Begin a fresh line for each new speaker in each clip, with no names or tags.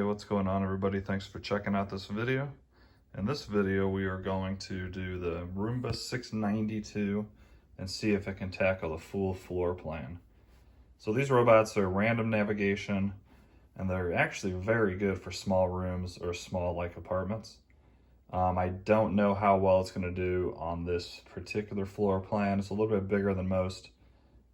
what's going on, everybody? Thanks for checking out this video. In this video, we are going to do the Roomba 692 and see if it can tackle the full floor plan. So these robots are random navigation, and they're actually very good for small rooms or small like apartments. I don't know how well it's going to do on this particular floor plan. It's a little bit bigger than most,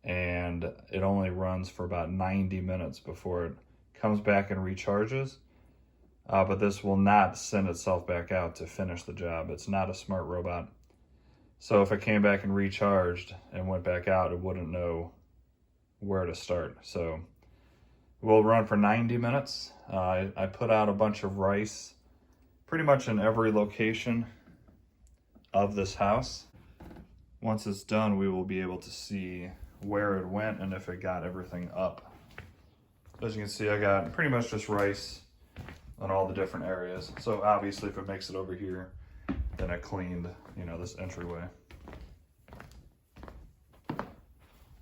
and it only runs for about 90 minutes before it comes back and recharges. But this will not send itself back out to finish the job. It's not a smart robot. So if it came back and recharged and went back out, it wouldn't know where to start. So we'll run for 90 minutes. I put out a bunch of rice pretty much in every location of this house. Once it's done, we will be able to see where it went and if it got everything up. As you can see, I got pretty much just rice on all the different areas. So obviously if it makes it over here, then I cleaned, this entryway.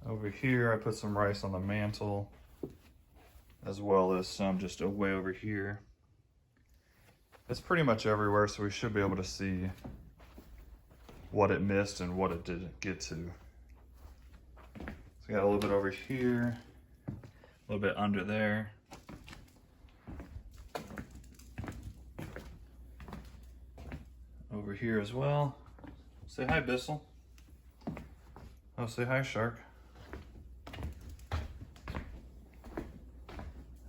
Over here, I put some rice on the mantle, as well as some just way over here. It's pretty much everywhere, so we should be able to see what it missed and what it didn't get to. So I got a little bit over here, a little bit under there. Over here as well. Say hi, Bissell. Oh, say hi, Shark.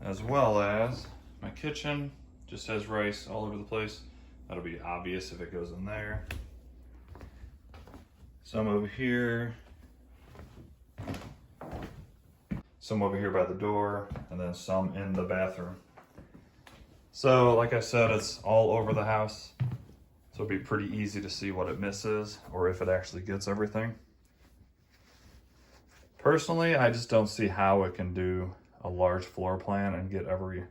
As well as my kitchen just has rice all over the place. That'll be obvious if it goes in there. Some over here. Some over here by the door, and then some in the bathroom. So, like I said, it's all over the house. So it'll be pretty easy to see what it misses or if it actually gets everything. Personally, I just don't see how it can do a large floor plan and get every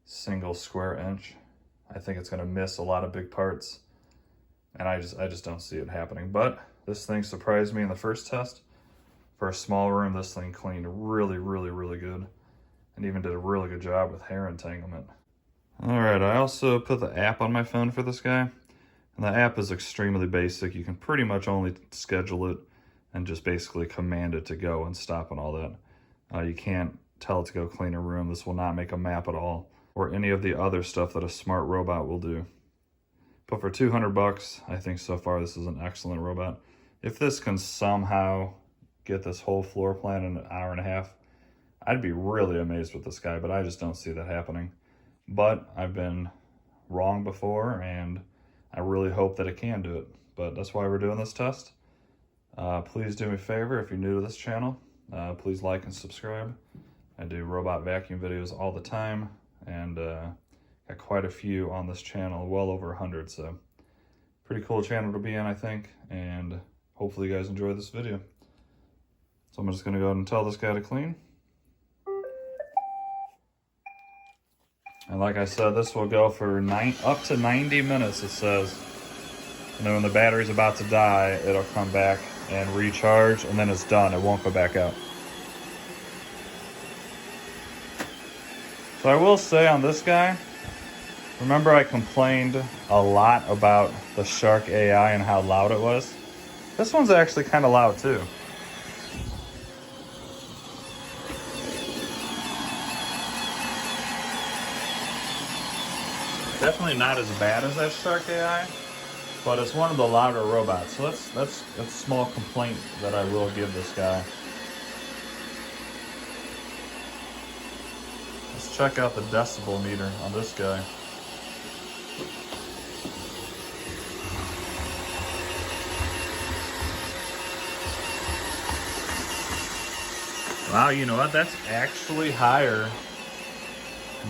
single square inch. I think it's gonna miss a lot of big parts, and I just don't see it happening. But this thing surprised me in the first test. For a small room, this thing cleaned really, really, really good, and even did a really good job with hair entanglement. All right, I also put the app on my phone for this guy, and the app is extremely basic. You can pretty much only schedule it and just basically command it to go and stop and all that. You can't tell it to go clean a room. This will not make a map at all, or any of the other stuff that a smart robot will do. But for 200 bucks, I think so far this is an excellent robot. If this can somehow get this whole floor plan in an hour and a half, I'd be really amazed with this guy, but I just don't see that happening. But I've been wrong before, and I really hope that it can do it. But that's why we're doing this test. Please do me a favor, if you're new to this channel, please like and subscribe. I do robot vacuum videos all the time, and got quite a few on this channel, well over 100, so pretty cool channel to be in, I think, and hopefully you guys enjoy this video. So I'm just gonna go ahead and tell this guy to clean. And like I said, this will go for up to 90 minutes, it says. And then when the battery's about to die, it'll come back and recharge, and then it's done. It won't go back out. So I will say on this guy, remember I complained a lot about the Shark AI and how loud it was? This one's actually kind of loud too. Definitely not as bad as that Shark AI, but it's one of the louder robots. So that's a small complaint that I will give this guy. Let's check out the decibel meter on this guy. Wow, you know what? That's actually higher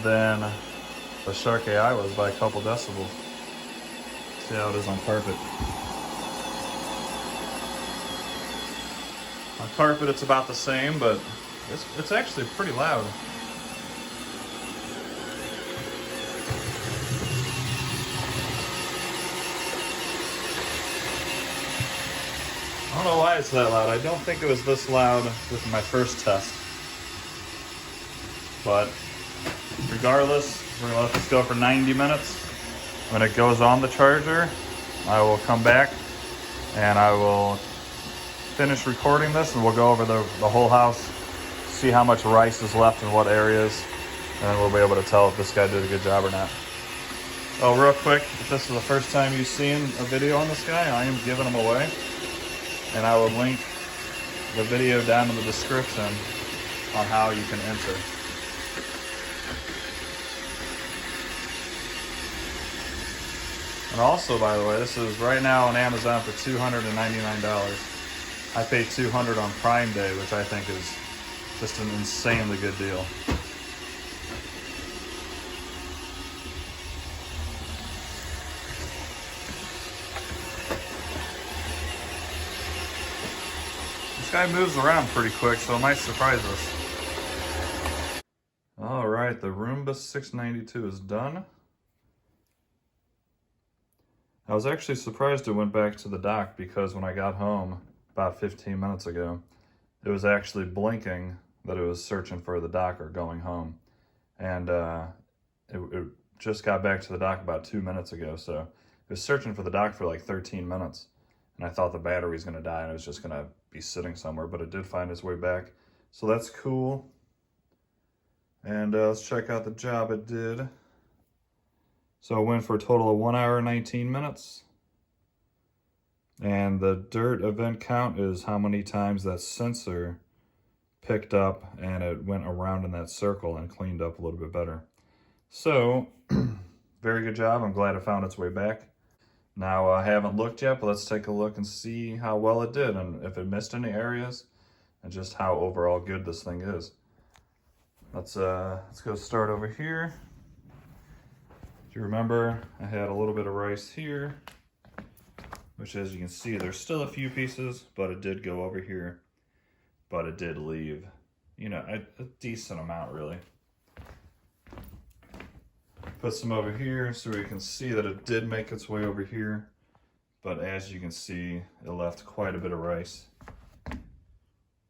than the Shark AI was by a couple decibels. See how it is on carpet. On carpet it's about the same, but it's actually pretty loud. I don't know why it's that loud. I don't think it was this loud with my first test. But regardless, We're gonna let this go for 90 minutes. When it goes on the charger, I will come back and I will finish recording this and we'll go over the whole house, see how much rice is left in what areas, and then we'll be able to tell if this guy did a good job or not. Oh, real quick, if this is the first time you've seen a video on this guy, I am giving him away. And I will link the video down in the description on how you can enter. And also, by the way, this is right now on Amazon for $299. I paid $200 on Prime Day, which I think is just an insanely good deal. This guy moves around pretty quick, so it might surprise us. All right, the Roomba 692 is done. I was actually surprised it went back to the dock because when I got home about 15 minutes ago, it was actually blinking that it was searching for the dock or going home. And it just got back to the dock about 2 minutes ago, so it was searching for the dock for like 13 minutes. And I thought the battery was gonna die and it was just gonna be sitting somewhere, but it did find its way back. So that's cool. And let's check out the job it did. So it went for a total of 1 hour and 19 minutes. And the dirt event count is how many times that sensor picked up and it went around in that circle and cleaned up a little bit better. So, very good job. I'm glad it found its way back. Now, I haven't looked yet, but let's take a look and see how well it did and if it missed any areas and just how overall good this thing is. Let's go start over here. If you remember, I had a little bit of rice here, which as you can see, there's still a few pieces, but it did go over here, but it did leave, you know, a decent amount really. Put some over here so we can see that it did make its way over here, but as you can see, it left quite a bit of rice.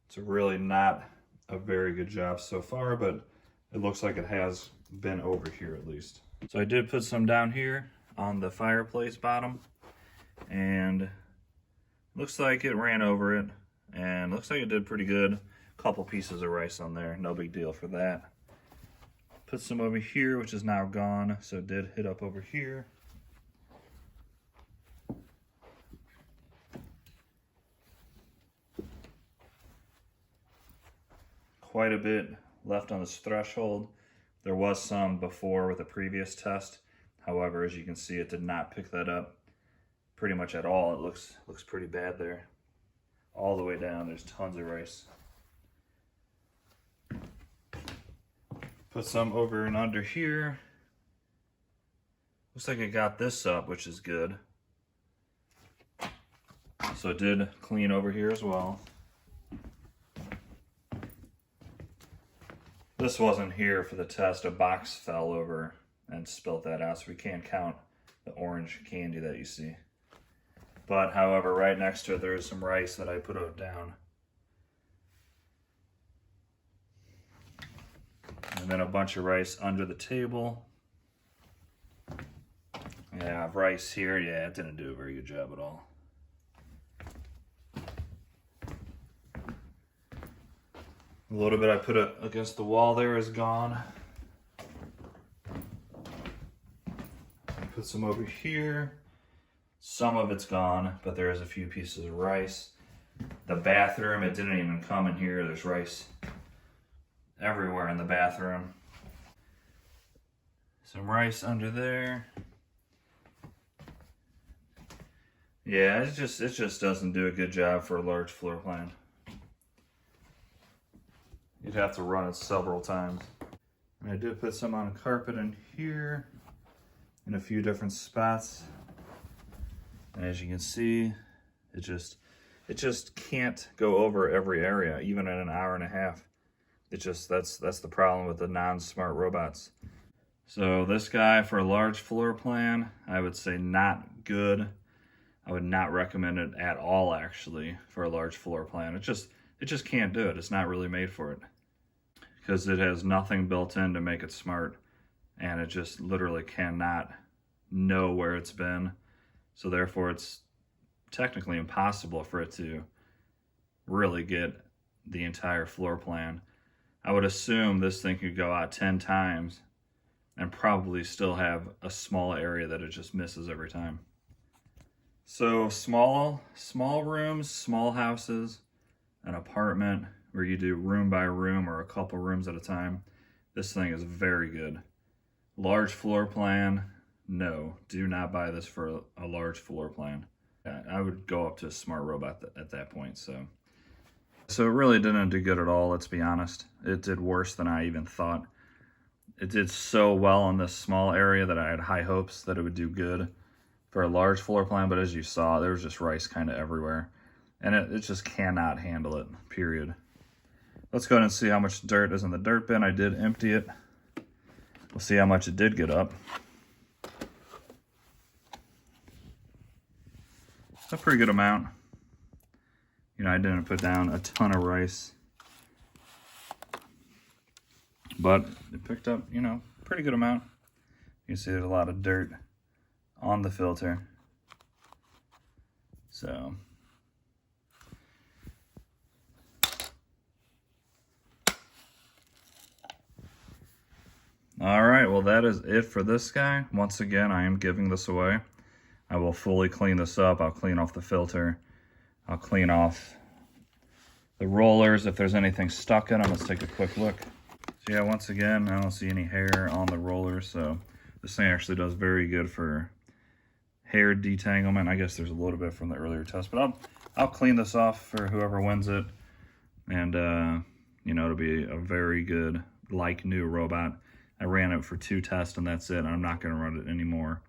It's really not a very good job so far, but it looks like it has been over here at least. So I did put some down here on the fireplace bottom, and looks like it ran over it, and looks like it did pretty good. A couple pieces of rice on there, no big deal for that. Put some over here, which is now gone, so it did hit up over here. Quite a bit left on this threshold. There was some before with the previous test. However, as you can see, it did not pick that up pretty much at all. It looks pretty bad there. All the way down, there's tons of rice. Put some over and under here. Looks like it got this up, which is good. So it did clean over here as well. This wasn't here for the test. A box fell over and spilt that out, so we can't count the orange candy that you see. But however, right next to it, there is some rice that I put out down. And then a bunch of rice under the table. Yeah, rice here. Yeah, it didn't do a very good job at all. A little bit I put it against the wall there is gone. I put some over here. Some of it's gone, but there is a few pieces of rice. The bathroom, it didn't even come in here. There's rice everywhere in the bathroom. Some rice under there. Yeah, it just doesn't do a good job for a large floor plan. You'd have to run it several times. And I did put some on carpet in here in a few different spots. And as you can see, it just can't go over every area, even in an hour and a half. That's the problem with the non-smart robots. So this guy, for a large floor plan, I would say not good. I would not recommend it at all, actually, for a large floor plan. It just can't do it. It's not really made for it, because it has nothing built in to make it smart. and it just literally cannot know where it's been. So therefore it's technically impossible for it to really get the entire floor plan. I would assume this thing could go out 10 times and probably still have a small area that it just misses every time. So small rooms, small houses, an apartment where you do room by room or a couple rooms at a time, this thing is very good. Large floor plan, no, do not buy this for a large floor plan. I would go up to a smart robot at that point. So it really didn't do good at all, let's be honest. It did worse than I even thought. It did so well on this small area that I had high hopes that it would do good for a large floor plan, but as you saw, there was just rice kind of everywhere. And it just cannot handle it, period. Let's go ahead and see how much dirt is in the dirt bin. I did empty it. We'll see how much it did get up. A pretty good amount. You know, I didn't put down a ton of rice, but it picked up, you know, pretty good amount. You can see there's a lot of dirt on the filter. So all right, well, that is it for this guy. Once again, I am giving this away. I will fully clean this up. I'll clean off the filter. I'll clean off the rollers if there's anything stuck in them. Let's take a quick look. So yeah, once again, I don't see any hair on the rollers, so this thing actually does very good for hair detanglement. I guess there's a little bit from the earlier test, but I'll clean this off for whoever wins it. And, you know, it'll be a very good, like new robot. I ran it for 2 tests and that's it. I'm not going to run it anymore.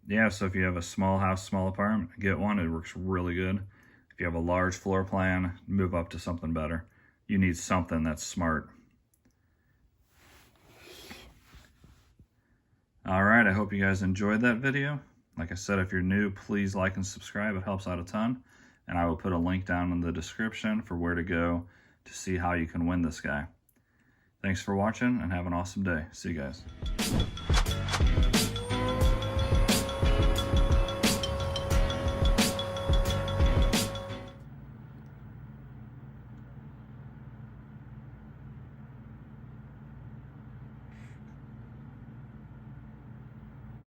Yeah, so if you have a small house, small apartment, get one. It works really good. If you have a large floor plan, move up to something better. You need something that's smart. All right, I hope you guys enjoyed that video. Like I said, if you're new, please like and subscribe. It helps out a ton. And I will put a link down in the description for where to go to see how you can win this guy. Thanks for watching and have an awesome day. See you guys.